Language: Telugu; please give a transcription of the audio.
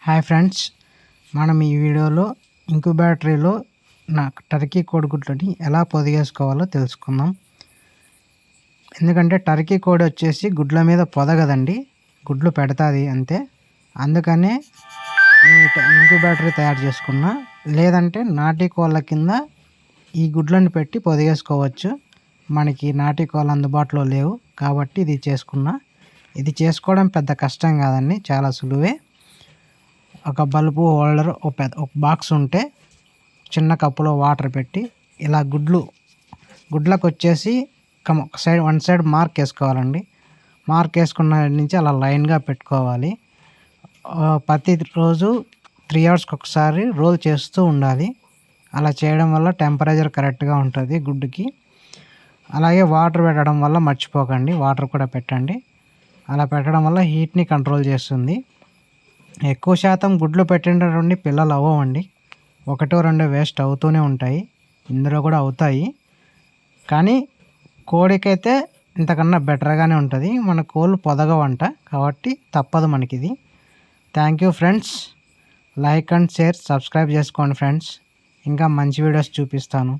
హాయ్ ఫ్రెండ్స్, మనం ఈ వీడియోలో ఇంక్యుబేటరీలో టర్కీ కోడిగుడ్లని ఎలా పొదిగేసుకోవాలో తెలుసుకుందాం. ఎందుకంటే టర్కీ కోడి వచ్చేసి గుడ్ల మీద పొదగదండి, గుడ్లు పెడతాది అంతే. అందుకనే ఈ ఇంక్యుబేటరీ తయారు చేసుకున్నా. లేదంటే నాటి కోళ్ళ కింద ఈ గుడ్లను పెట్టి పొదిగేసుకోవచ్చు. మనకి నాటి కోళ్ళు అందుబాటులో లేవు కాబట్టి ఇది చేసుకున్నా. ఇది చేసుకోవడం పెద్ద కష్టం కాదండి, చాలా సులువే. ఒక బల్బు హోల్డర్, ఒక బాక్స్ ఉంటే చిన్న కప్పులో వాటర్ పెట్టి ఇలా గుడ్లకు వచ్చేసి వన్ సైడ్ మార్క్ వేసుకోవాలండి. మార్క్ వేసుకున్న నుంచి అలా లైన్గా పెట్టుకోవాలి. ప్రతిరోజు 3 అవర్స్కి ఒకసారి రోల్ చేస్తూ ఉండాలి. అలా చేయడం వల్ల టెంపరేచర్ కరెక్ట్గా ఉంటుంది గుడ్డుకి. అలాగే వాటర్ పెట్టడం వల్ల మర్చిపోకండి, వాటర్ కూడా పెట్టండి. అలా పెట్టడం వల్ల హీట్ని కంట్రోల్ చేస్తుంది. ఎక్కువ శాతం గుడ్లు పెట్టినటువంటి పిల్లలు అవ్వవండి, 1-2 వేస్ట్ అవుతూనే ఉంటాయి. ఇందులో కూడా అవుతాయి, కానీ కోడికైతే ఇంతకన్నా బెటర్గానే ఉంటుంది. మన కోళ్ళు పొదగవంట కాబట్టి తప్పదు మనకిది. Thank you friends. Like and share, subscribe చేసుకోండి ఫ్రెండ్స్. ఇంకా మంచి వీడియోస్ చూపిస్తాను.